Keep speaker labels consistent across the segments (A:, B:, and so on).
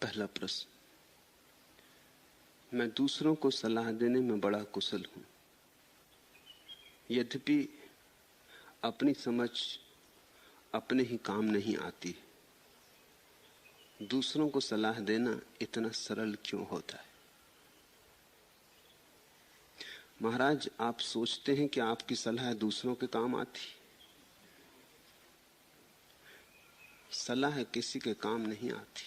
A: पहला प्रश्न, मैं दूसरों को सलाह देने में बड़ा कुशल हूं, यद्यपि अपनी समझ अपने ही काम नहीं आती। दूसरों को सलाह देना इतना सरल क्यों होता है? महाराज, आप सोचते हैं कि आपकी सलाह दूसरों के काम आती? सलाह किसी के काम नहीं आती।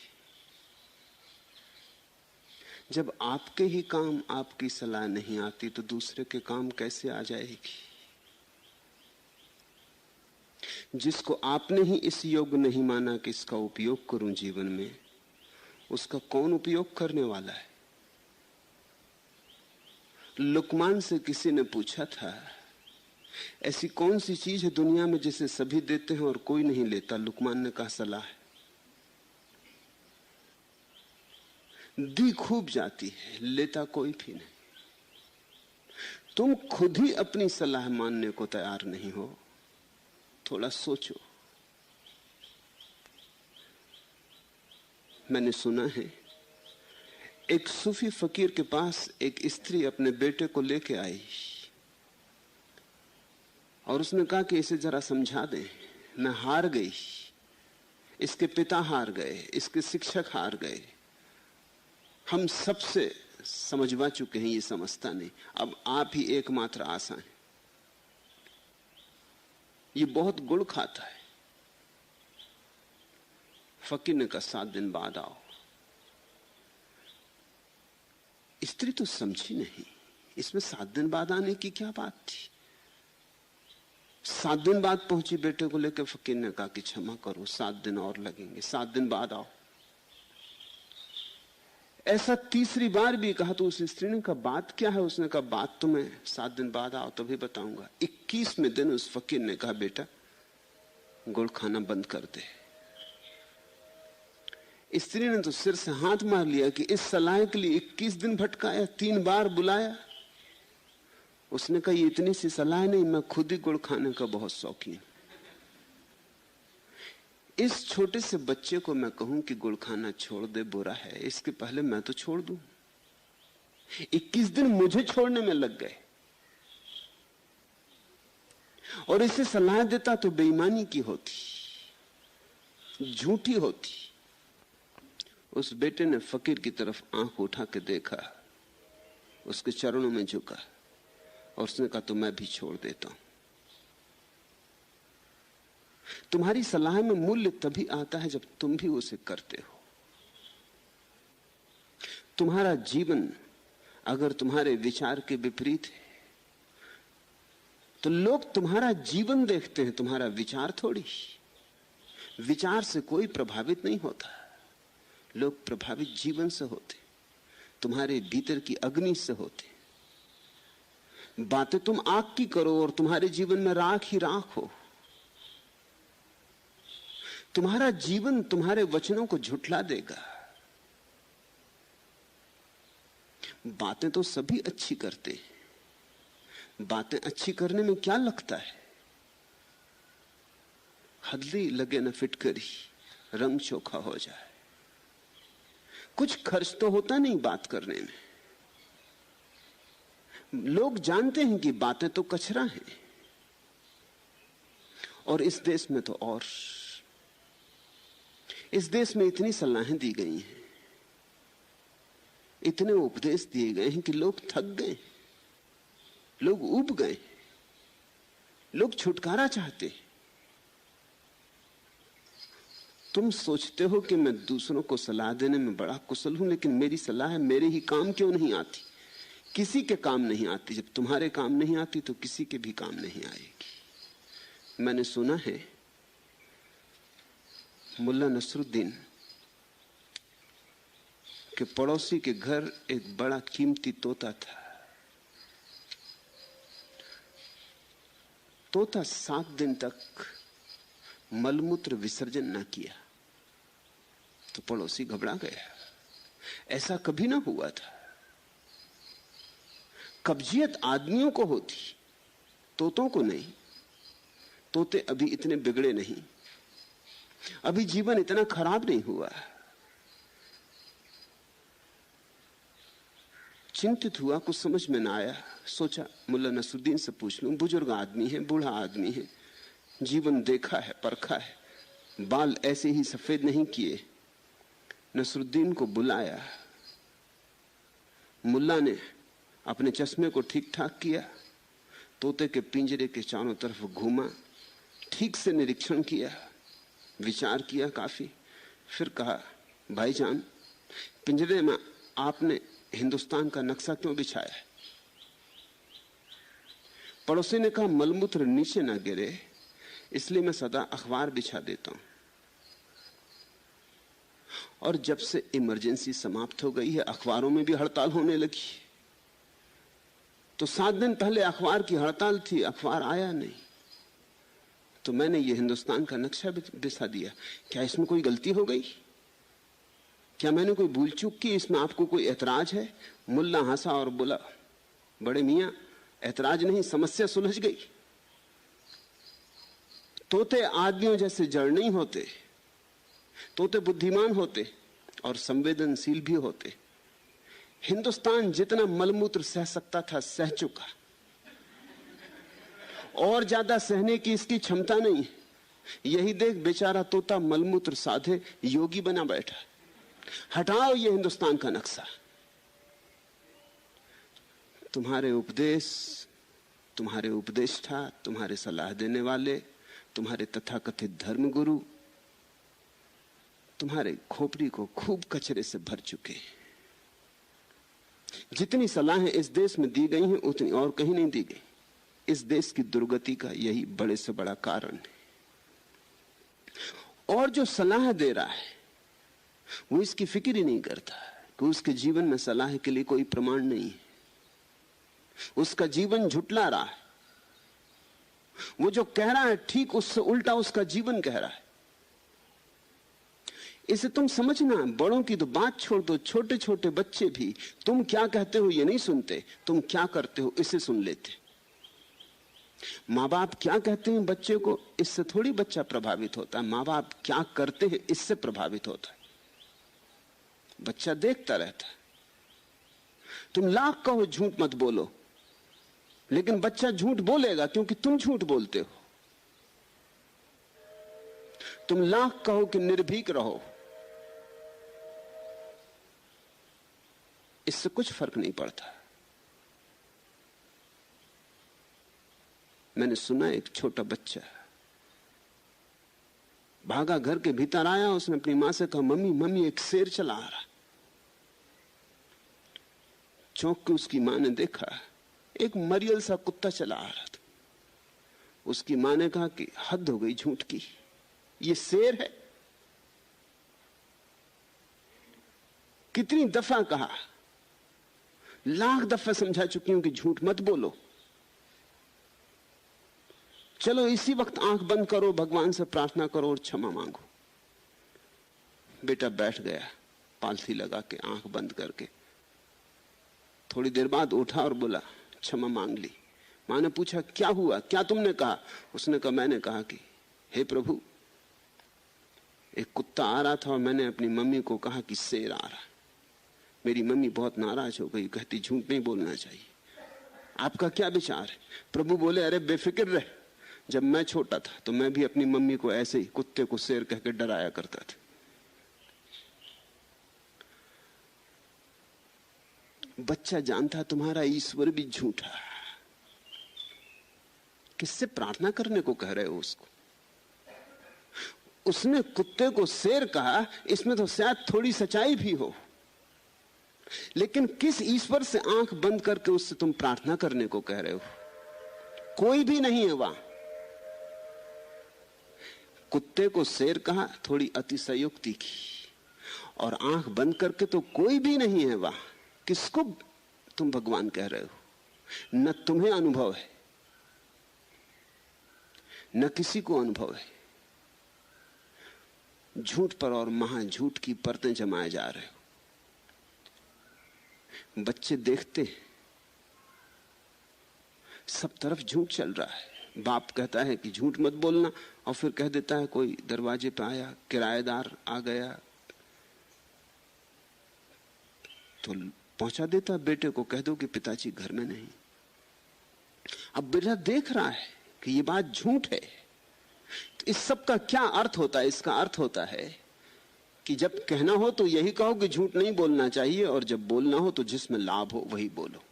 A: जब आपके ही काम आपकी सलाह नहीं आती तो दूसरे के काम कैसे आ जाएगी? जिसको आपने ही इस योग्य नहीं माना कि इसका उपयोग करूं जीवन में, उसका कौन उपयोग करने वाला है? लुकमान से किसी ने पूछा था, ऐसी कौन सी चीज है दुनिया में जिसे सभी देते हैं और कोई नहीं लेता? लुकमान ने कहा, सलाह। दी खूब जाती है, लेता कोई भी नहीं। तुम खुद ही अपनी सलाह मानने को तैयार नहीं हो। थोड़ा सोचो। मैंने सुना है, एक सूफी फकीर के पास एक स्त्री अपने बेटे को लेके आई और उसने कहा कि इसे जरा समझा दें, मैं हार गई, इसके पिता हार गए, इसके शिक्षक हार गए, हम सबसे समझवा चुके हैं, ये समझता नहीं, अब आप ही एकमात्र आशा है। ये बहुत गुड़ खाता है। फकीर ने कहा, 7 दिन बाद आओ। स्त्री तो समझी नहीं, इसमें 7 दिन बाद आने की क्या बात थी। 7 दिन बाद पहुंची बेटे को लेकर। फकीर ने कहा कि क्षमा करो, 7 दिन और लगेंगे, 7 दिन बाद आओ। ऐसा तीसरी बार भी कहा तो उस स्त्री ने कहा, बात क्या है? उसने कहा, बात तो मैं 7 दिन बाद आओ तभी बताऊंगा। 21वें दिन उस फकीर ने कहा, बेटा गुड़ खाना बंद कर दे। स्त्री ने तो सिर से हाथ मार लिया कि इस सलाह के लिए 21 दिन भटकाया, 3 बार बुलाया। उसने कहा, ये इतनी सी सलाह नहीं, मैं खुद ही गुड़ खाने का बहुत शौकीन। इस छोटे से बच्चे को मैं कहूं कि गुड़ खाना छोड़ दे, बुरा है, इसके पहले मैं तो छोड़ दूं। 21 दिन मुझे छोड़ने में लग गए और इसे सलाह देता तो बेईमानी की होती, झूठी होती। उस बेटे ने फकीर की तरफ आंख उठा के देखा, उसके चरणों में झुका और उसने कहा, तो मैं भी छोड़ देता हूं। तुम्हारी सलाह में मूल्य तभी आता है जब तुम भी उसे करते हो। तुम्हारा जीवन अगर तुम्हारे विचार के विपरीत है तो लोग तुम्हारा जीवन देखते हैं, तुम्हारा विचार थोड़ी। विचार से कोई प्रभावित नहीं होता, लोग प्रभावित जीवन से होते, तुम्हारे भीतर की अग्नि से होते। बातें तुम आग की करो और तुम्हारे जीवन में राख ही राख हो। तुम्हारा जीवन तुम्हारे वचनों को झुठला देगा। बातें तो सभी अच्छी करते हैं, बातें अच्छी करने में क्या लगता है? हल्दी लगे न फिटकरी, रंग चोखा हो जाए। कुछ खर्च तो होता नहीं बात करने में। लोग जानते हैं कि बातें तो कचरा हैं। और इस देश में तो और, इस देश में इतनी सलाहें दी गई हैं, इतने उपदेश दिए गए हैं कि लोग थक गए, लोग ऊब गए, लोग छुटकारा चाहते। तुम सोचते हो कि मैं दूसरों को सलाह देने में बड़ा कुशल हूं, लेकिन मेरी सलाह मेरे ही काम क्यों नहीं आती? किसी के काम नहीं आती। जब तुम्हारे काम नहीं आती तो किसी के भी काम नहीं आएगी। मैंने सुना है, मुल्ला नसरुद्दीन के पड़ोसी के घर एक बड़ा कीमती तोता था। तोता 7 दिन तक मलमूत्र विसर्जन न किया तो पड़ोसी घबरा गया। ऐसा कभी ना हुआ था। कब्जियत आदमियों को होती, तोतों को नहीं। तोते अभी इतने बिगड़े नहीं, अभी जीवन इतना खराब नहीं हुआ। चिंतित हुआ, कुछ समझ में ना आया। सोचा मुल्ला नसरुद्दीन से पूछ लूं, बुजुर्ग आदमी है, बूढ़ा आदमी है, जीवन देखा है, परखा है, बाल ऐसे ही सफेद नहीं किए। नसरुद्दीन को बुलाया, मुल्ला ने अपने चश्मे को ठीक ठाक किया, तोते के पिंजरे के चारों तरफ घूमा, ठीक से निरीक्षण किया, विचार किया काफी, फिर कहा, भाईजान, पिंजरे में आपने हिंदुस्तान का नक्शा क्यों बिछाया है? पड़ोसी ने कहा, मलमूत्र नीचे ना गिरे इसलिए मैं सदा अखबार बिछा देता हूं, और जब से इमरजेंसी समाप्त हो गई है अखबारों में भी हड़ताल होने लगी। तो 7 दिन पहले अखबार की हड़ताल थी, अखबार आया नहीं, तो मैंने ये हिंदुस्तान का नक्शा बिछा दिया। क्या इसमें कोई गलती हो गई? क्या मैंने कोई भूल चूक की? इसमें आपको कोई ऐतराज है? मुल्ला हंसा और बोला, बड़े मियां, ऐतराज नहीं, समस्या सुलझ गई। तोते आदमियों जैसे जड़ नहीं होते, तोते बुद्धिमान होते और संवेदनशील भी होते। हिंदुस्तान जितना मलमूत्र सह सकता था सह चुका, और ज्यादा सहने की इसकी क्षमता नहीं। यही देख बेचारा तोता मलमूत्र साधे योगी बना बैठा। हटाओ ये हिंदुस्तान का नक्शा। तुम्हारे उपदेष्टा, तुम्हारे सलाह देने वाले, तुम्हारे तथाकथित धर्म गुरु तुम्हारे खोपड़ी को खूब कचरे से भर चुके हैं। जितनी सलाहें इस देश में दी गई हैं उतनी और कहीं नहीं दी गई। इस देश की दुर्गति का यही बड़े से बड़ा कारण है। और जो सलाह दे रहा है वो इसकी फिक्र ही नहीं करता कि उसके जीवन में सलाह के लिए कोई प्रमाण नहीं है। उसका जीवन झुटला रहा है। वो जो कह रहा है ठीक उससे उल्टा उसका जीवन कह रहा है। इसे तुम समझना। बड़ों की तो बात छोड़ दो, छोटे छोटे बच्चे भी तुम क्या कहते हो ये नहीं सुनते, तुम क्या करते हो इसे सुन लेते। माँ बाप क्या कहते हैं बच्चे को, इससे थोड़ी बच्चा प्रभावित होता है। माँ बाप क्या करते हैं इससे प्रभावित होता है। बच्चा देखता रहता है। तुम लाख कहो झूठ मत बोलो, लेकिन बच्चा झूठ बोलेगा क्योंकि तुम झूठ बोलते हो। तुम लाख कहो कि निर्भीक रहो, इससे कुछ फर्क नहीं पड़ता। मैंने सुना एक छोटा बच्चा भागा, घर के भीतर आया, उसने अपनी मां से कहा, मम्मी मम्मी एक शेर चला आ रहा। चौंक के उसकी मां ने देखा एक मरियल सा कुत्ता चला आ रहा था। उसकी मां ने कहा कि हद हो गई झूठ की, ये शेर है। कितनी दफा कहा, लाख दफा समझा चुकी हूं कि झूठ मत बोलो। चलो इसी वक्त आंख बंद करो, भगवान से प्रार्थना करो और क्षमा मांगो। बेटा बैठ गया पालथी लगा के, आंख बंद करके। थोड़ी देर बाद उठा और बोला, क्षमा मांग ली। मां ने पूछा, क्या हुआ, क्या तुमने कहा? उसने कहा, मैंने कहा कि हे प्रभु, एक कुत्ता आ रहा था और मैंने अपनी मम्मी को कहा कि शेर आ रहा। मेरी मम्मी बहुत नाराज हो गई, कहती झूठ नहीं बोलना चाहिए। आपका क्या विचार है? प्रभु बोले, अरे बेफिक्र रह, जब मैं छोटा था तो मैं भी अपनी मम्मी को ऐसे ही कुत्ते को शेर कहकर डराया करता था। बच्चा जानता तुम्हारा ईश्वर भी झूठा। किससे प्रार्थना करने को कह रहे हो उसको? उसने कुत्ते को शेर कहा, इसमें तो शायद थोड़ी सच्चाई भी हो, लेकिन किस ईश्वर से आंख बंद करके उससे तुम प्रार्थना करने को कह रहे हो? कोई भी नहीं है वहां। कुत्ते को शेर कहा, थोड़ी अतिशयोक्ति की, और आंख बंद करके तो कोई भी नहीं है वहां। किसको तुम भगवान कह रहे हो? न तुम्हें अनुभव है, न किसी को अनुभव है। झूठ पर और महाझूठ की परतें जमाए जा रहे हो। बच्चे देखते सब तरफ झूठ चल रहा है। बाप कहता है कि झूठ मत बोलना, और फिर कह देता है कोई दरवाजे पे आया, किराएदार आ गया तो पहुंचा देता बेटे को, कह दो कि पिताजी घर में नहीं। अब बेटा देख रहा है कि ये बात झूठ है। तो इस सब का क्या अर्थ होता है? इसका अर्थ होता है कि जब कहना हो तो यही कहो कि झूठ नहीं बोलना चाहिए, और जब बोलना हो तो जिसमें लाभ हो वही बोलो।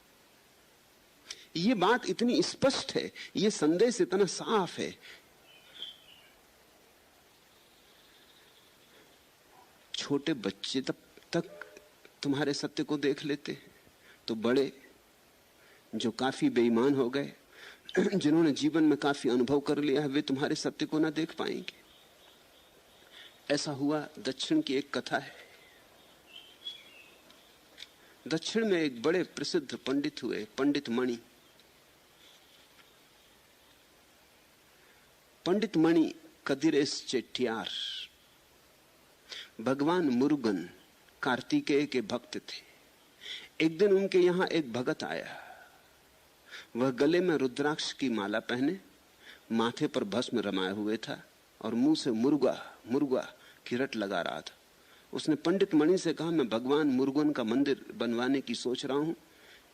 A: ये बात इतनी स्पष्ट है, ये संदेश इतना साफ है। छोटे बच्चे तब तक तुम्हारे सत्य को देख लेते, तो बड़े जो काफी बेईमान हो गए, जिन्होंने जीवन में काफी अनुभव कर लिया है, वे तुम्हारे सत्य को ना देख पाएंगे। ऐसा हुआ। दक्षिण की एक कथा है। दक्षिण में एक बड़े प्रसिद्ध पंडित हुए, पंडित मणि। पंडित मणि कदिरेश चेट्टियार भगवान मुरुगन कार्तिकेय के भक्त थे। एक दिन उनके यहां एक भगत आया। वह गले में रुद्राक्ष की माला पहने, माथे पर भस्म रमाए हुए था और मुंह से मुर्गा मुर्गा की रट लगा रहा था। उसने पंडित मणि से कहा, मैं भगवान मुरुगन का मंदिर बनवाने की सोच रहा हूं।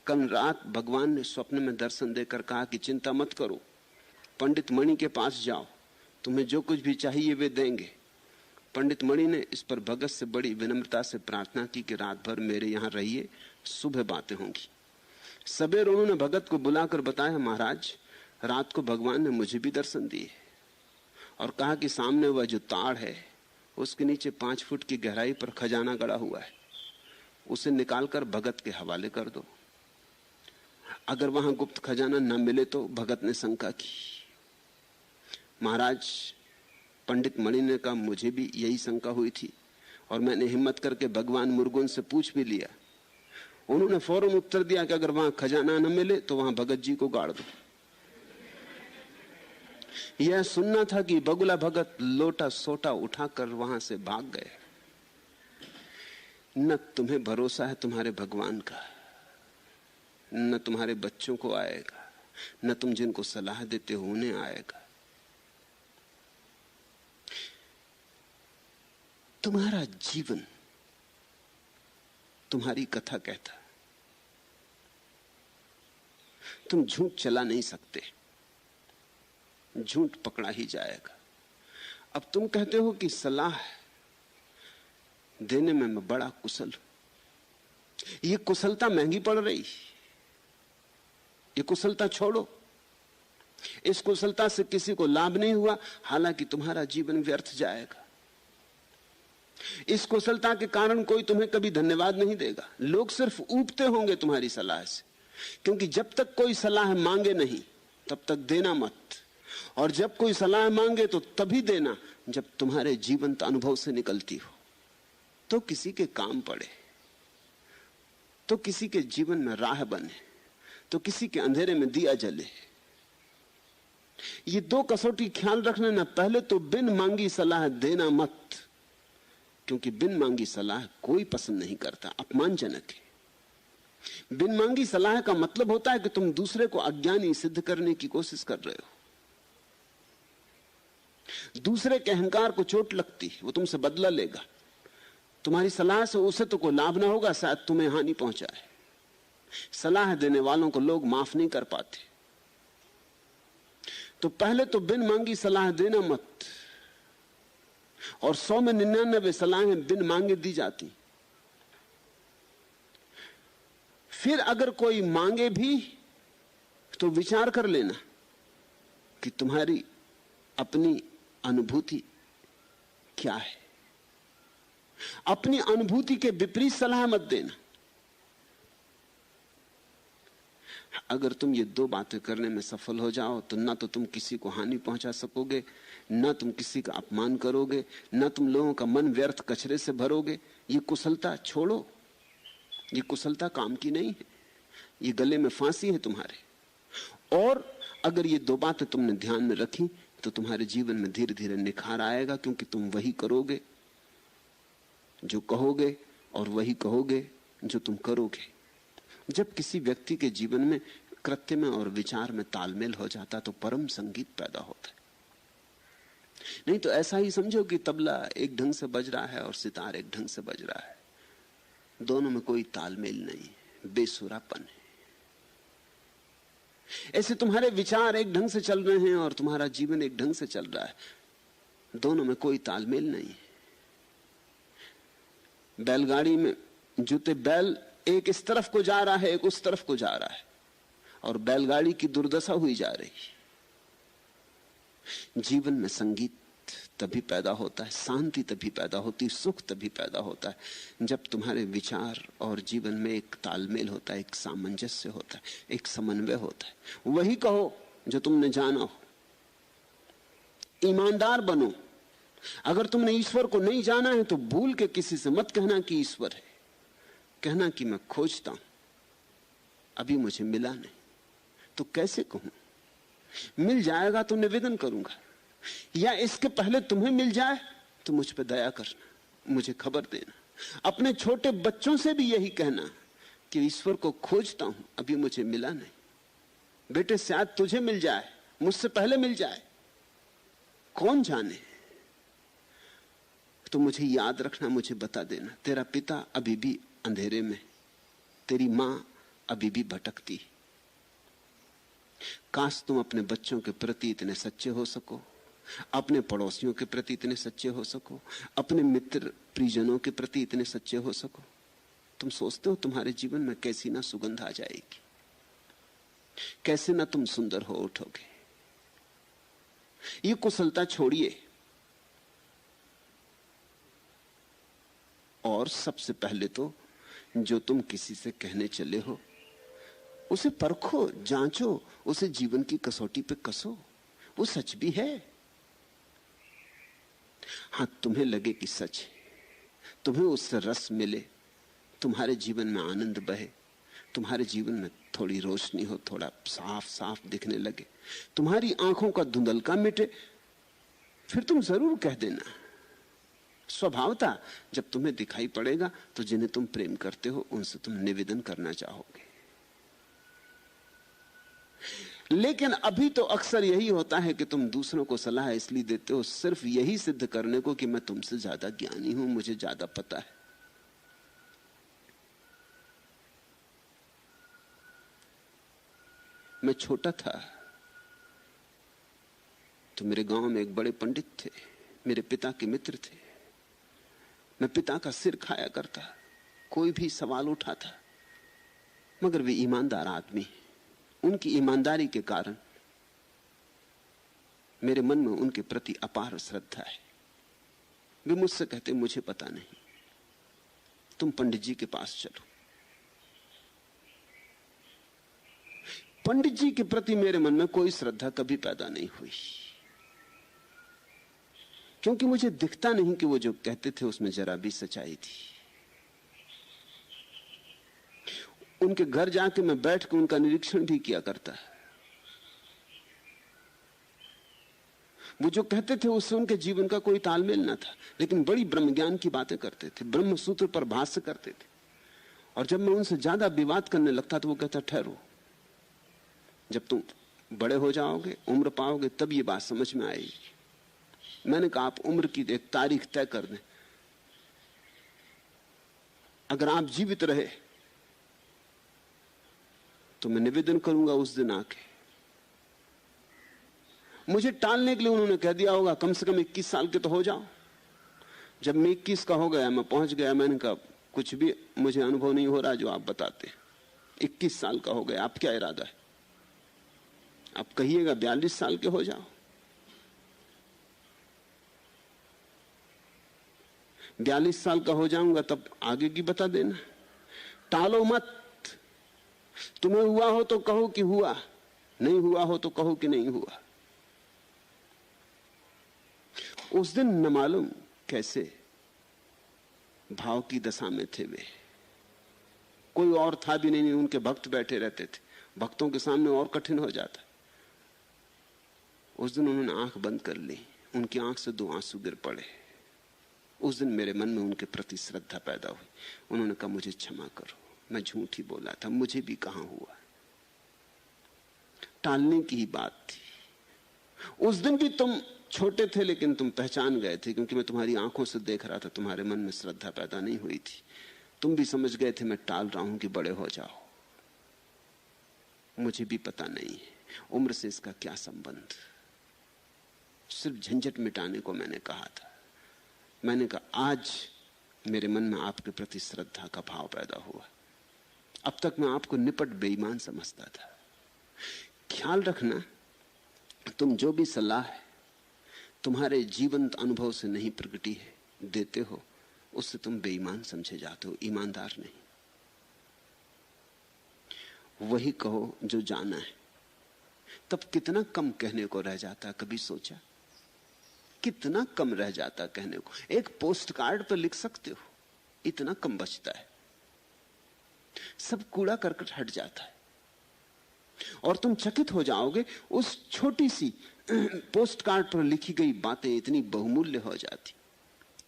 A: कल रात भगवान ने स्वप्न में दर्शन देकर कहा कि चिंता मत करो, पंडित मणि के पास जाओ, तुम्हें जो कुछ भी चाहिए वे देंगे। पंडित मणि ने इस पर भगत से बड़ी विनम्रता से प्रार्थना की कि रात भर मेरे यहां रहिए, सुबह बातें होंगी। सबेर उन्होंने भगत को बुलाकर बताया, महाराज रात को भगवान ने मुझे भी दर्शन दिए और कहा कि सामने वह जो ताड़ है उसके नीचे 5 फुट की गहराई पर खजाना गड़ा हुआ है, उसे निकालकर भगत के हवाले कर दो। अगर वहां गुप्त खजाना न मिले तो भगत ने शंका की। महाराज पंडित मणि ने कहा, मुझे भी यही शंका हुई थी और मैंने हिम्मत करके भगवान मुरुगन से पूछ भी लिया। उन्होंने फौरन उत्तर दिया कि अगर वहां खजाना न मिले तो वहां भगत जी को गाड़ दो। यह सुनना था कि बगुला भगत लोटा सोटा उठाकर वहां से भाग गए। न तुम्हें भरोसा है तुम्हारे भगवान का, न तुम्हारे बच्चों को आएगा, न तुम जिनको सलाह देते हो उन्हें आएगा। तुम्हारा जीवन तुम्हारी कथा कहता। तुम झूठ चला नहीं सकते, झूठ पकड़ा ही जाएगा। अब तुम कहते हो कि सलाह देने में मैं बड़ा कुशल हूं। ये कुशलता महंगी पड़ रही, ये कुशलता छोड़ो। इस कुशलता से किसी को लाभ नहीं हुआ, हालांकि तुम्हारा जीवन व्यर्थ जाएगा। इस कुशलता के कारण कोई तुम्हें कभी धन्यवाद नहीं देगा। लोग सिर्फ ऊबते होंगे तुम्हारी सलाह से, क्योंकि जब तक कोई सलाह मांगे नहीं तब तक देना मत, और जब कोई सलाह मांगे तो तभी देना जब तुम्हारे जीवंत अनुभव से निकलती हो, तो किसी के काम पड़े, तो किसी के जीवन में राह बने, तो किसी के अंधेरे में दिया जले। ये 2 कसौटी ख्याल रखना ना। पहले तो बिन मांगी सलाह देना मत, क्योंकि बिन मांगी सलाह कोई पसंद नहीं करता, अपमानजनक है। बिन मांगी सलाह का मतलब होता है कि तुम दूसरे को अज्ञानी सिद्ध करने की कोशिश कर रहे हो। दूसरे के अहंकार को चोट लगती है, वो तुमसे बदला लेगा। तुम्हारी सलाह से उसे तो कोई लाभ ना होगा, शायद तुम्हें हानि पहुंचाए। सलाह देने वालों को लोग माफ नहीं कर पाते। तो पहले तो बिन मांगी सलाह देना मत, और 100 में 99 सलाहें बिन मांगे दी जाती। फिर अगर कोई मांगे भी तो विचार कर लेना कि तुम्हारी अपनी अनुभूति क्या है। अपनी अनुभूति के विपरीत सलाह मत देना। अगर तुम ये 2 बातें करने में सफल हो जाओ तो ना तो तुम किसी को हानि पहुंचा सकोगे, ना तुम किसी का अपमान करोगे, ना तुम लोगों का मन व्यर्थ कचरे से भरोगे। ये कुशलता छोड़ो, ये कुशलता काम की नहीं है, ये गले में फांसी है तुम्हारे। और अगर ये 2 बातें तुमने ध्यान में रखी तो तुम्हारे जीवन में धीरे धीरे निखार आएगा, क्योंकि तुम वही करोगे जो कहोगे और वही कहोगे जो तुम करोगे। जब किसी व्यक्ति के जीवन में कृत्य में और विचार में तालमेल हो जाता तो परम संगीत पैदा होता है। नहीं तो ऐसा ही समझो कि तबला एक ढंग से बज रहा है और सितार एक ढंग से बज रहा है, दोनों में कोई तालमेल नहीं है। बेसुरापन है। ऐसे तुम्हारे विचार एक ढंग से चल रहे हैं और तुम्हारा जीवन एक ढंग से चल रहा है, दोनों में कोई तालमेल नहीं है। बैलगाड़ी में जूते बैल एक इस तरफ को जा रहा है, एक उस तरफ को जा रहा है, और बैलगाड़ी की दुर्दशा हुई जा रही है। जीवन में संगीत तभी पैदा होता है, शांति तभी पैदा होती है, सुख तभी पैदा होता है जब तुम्हारे विचार और जीवन में एक तालमेल होता है, एक सामंजस्य होता है, एक समन्वय होता है। वही कहो जो तुमने जाना हो। ईमानदार बनो। अगर तुमने ईश्वर को नहीं जाना है तो भूल के किसी से मत कहना कि ईश्वर है, कहना कि मैं खोजता हूं, अभी मुझे मिला नहीं। तो कैसे कहूं? मिल जाएगा तो निवेदन करूंगा, या इसके पहले तुम्हें मिल जाए तो मुझ पर दया करना, मुझे खबर देना। अपने छोटे बच्चों से भी यही कहना कि ईश्वर को खोजता हूं, अभी मुझे मिला नहीं। बेटे शायद तुझे मिल जाए, मुझसे पहले मिल जाए, कौन जाने। तो मुझे याद रखना, मुझे बता देना। तेरा पिता अभी भी अंधेरे में, तेरी मां अभी भी भटकती। काश तुम अपने बच्चों के प्रति इतने सच्चे हो सको, अपने पड़ोसियों के प्रति इतने सच्चे हो सको, अपने मित्र परिजनों के प्रति इतने सच्चे हो सको। तुम सोचते हो तुम्हारे जीवन में कैसी ना सुगंध आ जाएगी, कैसे ना तुम सुंदर हो उठोगे। ये कुशलता छोड़िए और सबसे पहले तो जो तुम किसी से कहने चले हो उसे परखो, जांचो, उसे जीवन की कसौटी पे कसो, वो सच भी है। हां, तुम्हें लगे कि सच है, तुम्हें उससे रस मिले, तुम्हारे जीवन में आनंद बहे, तुम्हारे जीवन में थोड़ी रोशनी हो, थोड़ा साफ साफ दिखने लगे, तुम्हारी आंखों का धुंधलका मिटे, फिर तुम जरूर कह देना। स्वभावता जब तुम्हें दिखाई पड़ेगा तो जिन्हें तुम प्रेम करते हो उनसे तुम निवेदन करना चाहोगे। लेकिन अभी तो अक्सर यही होता है कि तुम दूसरों को सलाह इसलिए देते हो सिर्फ यही सिद्ध करने को कि मैं तुमसे ज्यादा ज्ञानी हूं, मुझे ज्यादा पता है। मैं छोटा था तो मेरे गांव में एक बड़े पंडित थे, मेरे पिता के मित्र थे। मैं पिता का सिर खाया करता, कोई भी सवाल उठाता, मगर वे ईमानदार आदमी, उनकी ईमानदारी के कारण मेरे मन में उनके प्रति अपार श्रद्धा है। वे मुझसे कहते मुझे पता नहीं, तुम पंडित जी के पास चलो। पंडित जी के प्रति मेरे मन में कोई श्रद्धा कभी पैदा नहीं हुई, क्योंकि मुझे दिखता नहीं कि वो जो कहते थे उसमें जरा भी सच्चाई थी। उनके घर जाके मैं बैठ कर उनका निरीक्षण भी किया करता है। वो जो कहते थे उससे उनके जीवन का कोई तालमेल ना था, लेकिन बड़ी ब्रह्म ज्ञान की बातें करते थे, ब्रह्म सूत्र पर भाष्य करते थे। और जब मैं उनसे ज्यादा विवाद करने लगता तो वो कहता ठहरो, जब तुम बड़े हो जाओगे, उम्र पाओगे, तब ये बात समझ में आएगी। मैंने कहा आप उम्र की एक तारीख तय कर दें, अगर आप जीवित रहे तो मैं निवेदन करूंगा उस दिन आके। मुझे टालने के लिए उन्होंने कह दिया होगा कम से कम 21 साल के तो हो जाओ। जब मैं 21 का हो गया, मैं पहुंच गया, मैंने कहा कुछ भी मुझे अनुभव नहीं हो रहा जो आप बताते। 21 साल का हो गया, आप क्या इरादा है? आप कहिएगा 42 साल के हो जाओ। 42 साल का हो जाऊंगा तब आगे की बता देना, टालो मत। तुम्हें हुआ हो तो कहो कि हुआ, नहीं हुआ हो तो कहो कि नहीं हुआ। उस दिन न मालूम कैसे भाव की दशा में थे वे, कोई और था भी नहीं, उनके भक्त बैठे रहते थे, भक्तों के सामने और कठिन हो जाता। उस दिन उन्होंने आंख बंद कर ली, उनकी आंख से 2 आंसू गिर पड़े। उस दिन मेरे मन में उनके प्रति श्रद्धा पैदा हुई। उन्होंने कहा मुझे क्षमा करो, मैं झूठ ही बोला था, मुझे भी कहां हुआ। टालने की ही बात थी। उस दिन भी तुम छोटे थे लेकिन तुम पहचान गए थे, क्योंकि मैं तुम्हारी आंखों से देख रहा था, तुम्हारे मन में श्रद्धा पैदा नहीं हुई थी। तुम भी समझ गए थे मैं टाल रहा हूं कि बड़े हो जाओ। मुझे भी पता नहीं है उम्र से इसका क्या संबंध, सिर्फ झंझट मिटाने को मैंने कहा था। मैंने कहा आज मेरे मन में आपके प्रति श्रद्धा का भाव पैदा हुआ। अब तक मैं आपको निपट बेईमान समझता था। ख्याल रखना, तुम जो भी सलाह है तुम्हारे जीवंत अनुभव से नहीं प्रकटी है देते हो, उससे तुम बेईमान समझे जाते हो, ईमानदार नहीं। वही कहो जो जाना है। तब कितना कम कहने को रह जाता, कभी सोचा? कितना कम रह जाता कहने को। एक पोस्ट कार्ड पर लिख सकते हो, इतना कम बचता है। सब कूड़ा करकट हट जाता है और तुम चकित हो जाओगे उस छोटी सी पोस्ट कार्ड पर लिखी गई बातें इतनी बहुमूल्य हो जाती।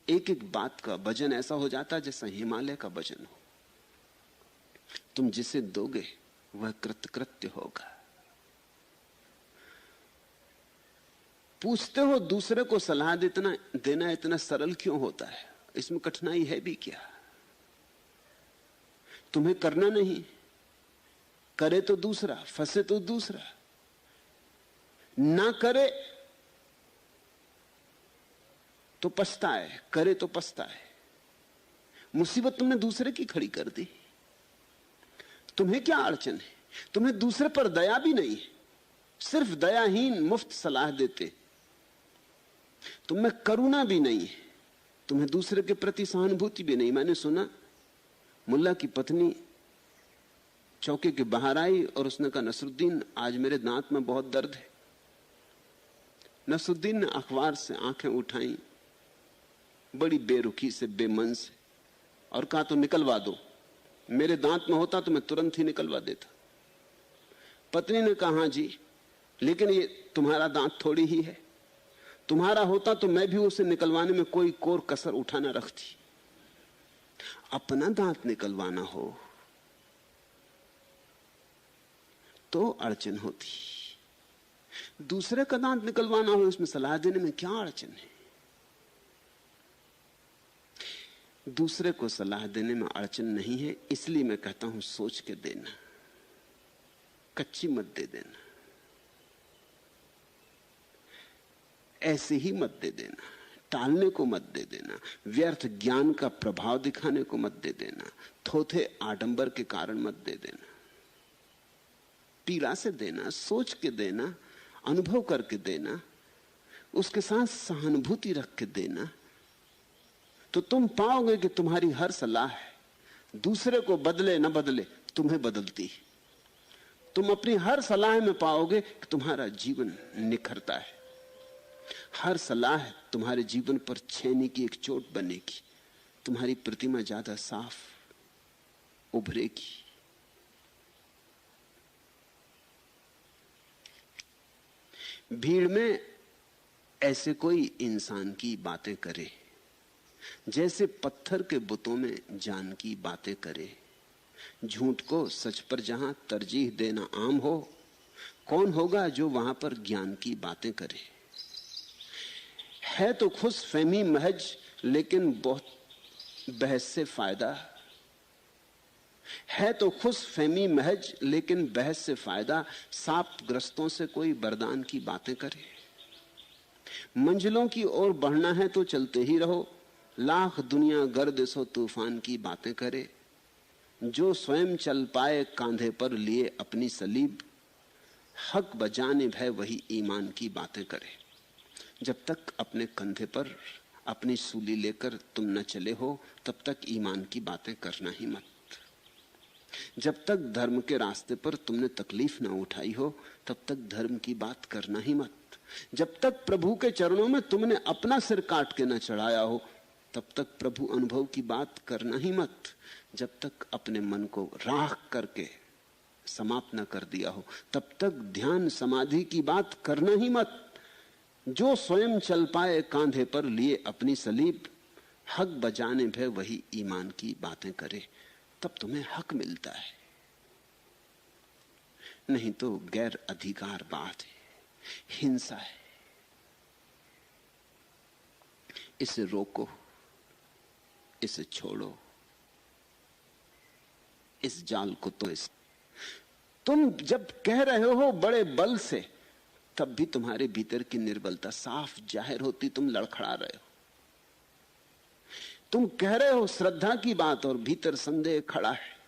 A: एक एक बात का वजन ऐसा हो जाता जैसा हिमालय का वजन हो। तुम जिसे दोगे वह कृतकृत्य होगा। पूछते हो दूसरे को सलाह देना इतना सरल क्यों होता है? इसमें कठिनाई है भी क्या? तुम्हें करना नहीं, करे तो दूसरा, फंसे तो दूसरा, ना करे तो पछताए, करे तो पछताए। मुसीबत तुमने दूसरे की खड़ी कर दी। तुम्हें क्या अड़चन है? तुम्हें दूसरे पर दया भी नहीं है, सिर्फ दयाहीन मुफ्त सलाह देते। तुम्हें करुणा भी नहीं है, तुम्हें दूसरे के प्रति सहानुभूति भी नहीं। मैंने सुना मुल्ला की पत्नी चौके के बाहर आई और उसने कहा, नसरुद्दीन आज मेरे दांत में बहुत दर्द है। नसरुद्दीन ने अखबार से आंखें उठाई बड़ी बेरुखी से, बेमन से, और कहा तो निकलवा दो। मेरे दांत में होता तो मैं तुरंत ही निकलवा देता। पत्नी ने कहा, हाँ जी, लेकिन ये तुम्हारा दांत थोड़ी ही है, तुम्हारा होता तो मैं भी उसे निकलवाने में कोई कोर कसर उठा ना रखती। अपना दांत निकलवाना हो तो अड़चन होती, दूसरे का दांत निकलवाना हो इसमें सलाह देने में क्या अड़चन है? दूसरे को सलाह देने में अड़चन नहीं है, इसलिए मैं कहता हूं सोच के देना, कच्ची मत दे देना, ऐसे ही मत दे देना, टालने को मत दे देना, व्यर्थ ज्ञान का प्रभाव दिखाने को मत दे देना, थोथे आडंबर के कारण मत दे देना। पीड़ा से देना, सोच के देना, अनुभव करके देना, उसके साथ सहानुभूति रख के देना, तो तुम पाओगे कि तुम्हारी हर सलाह दूसरे को बदले न बदले तुम्हें बदलती। तुम अपनी हर सलाह में पाओगे कि तुम्हारा जीवन निखरता है। हर सलाह तुम्हारे जीवन पर छेनी की एक चोट बनेगी, तुम्हारी प्रतिमा ज्यादा साफ उभरेगी। भीड़ में ऐसे कोई इंसान की बातें करे जैसे पत्थर के बुतों में जान की बातें करे। झूठ को सच पर जहां तरजीह देना आम हो, कौन होगा जो वहां पर ज्ञान की बातें करे। है तो खुश फहमी महज लेकिन बहुत बहस से फायदा, है तो खुश फहमी महज लेकिन बहस से फायदा। सांप ग्रस्तों से कोई वरदान की बातें करे। मंजिलों की ओर बढ़ना है तो चलते ही रहो, लाख दुनिया गर्द सो तूफान की बातें करे। जो स्वयं चल पाए कांधे पर लिए अपनी सलीब, हक बजाने भय वही ईमान की बातें करे। जब तक अपने कंधे पर अपनी सूली लेकर तुम न चले हो, तब तक ईमान की बातें करना ही मत। जब तक धर्म के रास्ते पर तुमने तकलीफ ना उठाई हो, तब तक धर्म की बात करना ही मत। जब तक प्रभु के चरणों में तुमने अपना सिर काट के ना चढ़ाया हो, तब तक प्रभु अनुभव की बात करना ही मत। जब तक अपने मन को राख करके समाप्त न कर दिया हो, तब तक ध्यान समाधि की बात करना ही मत। जो स्वयं चल पाए कांधे पर लिए अपनी सलीब, हक बजाने भय वही ईमान की बातें करे। तब तुम्हें हक मिलता है, नहीं तो गैर अधिकार बात है, हिंसा है। इसे रोको, इसे छोड़ो, इस जाल को तो तुम जब कह रहे हो बड़े बल से, तब भी तुम्हारे भीतर की निर्बलता साफ जाहिर होती, तुम लड़खड़ा रहे हो। तुम कह रहे हो श्रद्धा की बात और भीतर संदेह खड़ा है।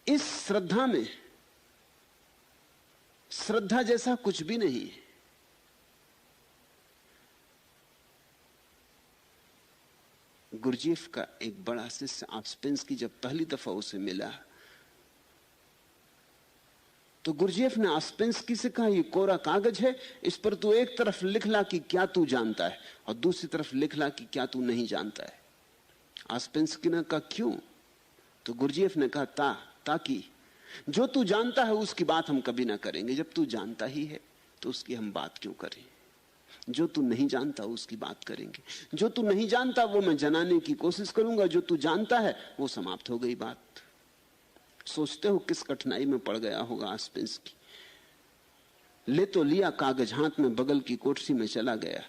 A: इस श्रद्धा में श्रद्धा जैसा कुछ भी नहीं है। गुरजीफ का एक बड़ा शिष्य आस्पेंस्की जब पहली दफा उसे मिला तो गुरजीफ ने आस्पेंस्की से कहा, ये कोरा कागज है, इस पर तू एक तरफ लिख ला कि क्या तू जानता है और दूसरी तरफ लिख ला कि क्या तू नहीं जानता है। आस्पेंस्की ने कहा, क्यों? तो गुरजीफ ने कहा, ताकि जो तू जानता है उसकी बात हम कभी ना करेंगे। जब तू जानता ही है तो उसकी हम बात क्यों करें? जो तू नहीं जानता उसकी बात करेंगे। जो तू नहीं जानता वो मैं जनाने की कोशिश करूंगा, जो तू जानता है वो समाप्त हो गई बात। सोचते हो किस कठिनाई में पड़ गया होगा आस्पेंस्की। ले तो लिया कागज हाथ में, बगल की कोठरी में चला गया।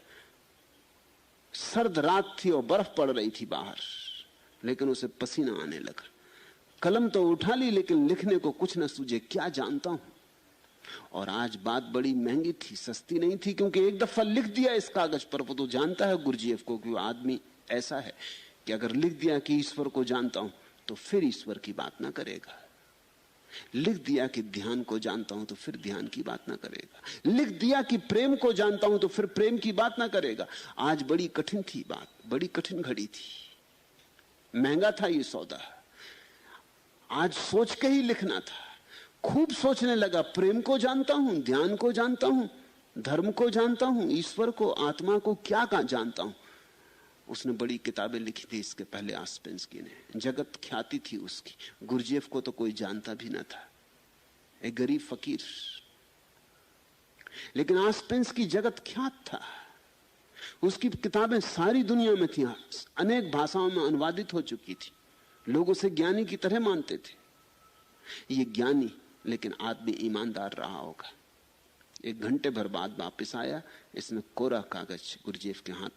A: सर्द रात थी और बर्फ पड़ रही थी बाहर, लेकिन उसे पसीना आने लगा। कलम तो उठा ली लेकिन लिखने को कुछ न सूझे, क्या जानता हूं। और आज बात बड़ी महंगी थी, सस्ती नहीं थी, क्योंकि एक दफा लिख दिया इस कागज पर। वो तो जानता है गुरजीएफ को कि वो आदमी ऐसा है कि अगर लिख दिया कि ईश्वर को जानता हूं तो फिर ईश्वर की बात ना करेगा। लिख दिया कि ध्यान को जानता हूं तो फिर ध्यान की बात ना करेगा। लिख दिया कि प्रेम को जानता हूं तो फिर प्रेम की बात ना करेगा। आज बड़ी कठिन थी बात, बड़ी कठिन घड़ी थी, महंगा था ये सौदा। आज सोच के ही लिखना था। खूब सोचने लगा, प्रेम को जानता हूं, ध्यान को जानता हूं, धर्म को जानता हूं, ईश्वर को, आत्मा को क्या जानता हूं। उसने बड़ी किताबें लिखी थी इसके पहले आस्पेंस्की ने, जगत ख्याति थी उसकी। गुरजीएफ को तो कोई जानता भी ना था, एक गरीब फकीर। लेकिन आस्पेंस्की जगत ख्यात था। उसकी किताबें सारी दुनिया में थी, अनेक भाषाओं में अनुवादित हो चुकी थी। लोग उसे ज्ञानी की तरह मानते थे। ये ज्ञानी लेकिन आदमी ईमानदार रहा होगा। एक घंटे भर बाद वापस आया, इसने कोरा कागज गुरजीएफ के हाथ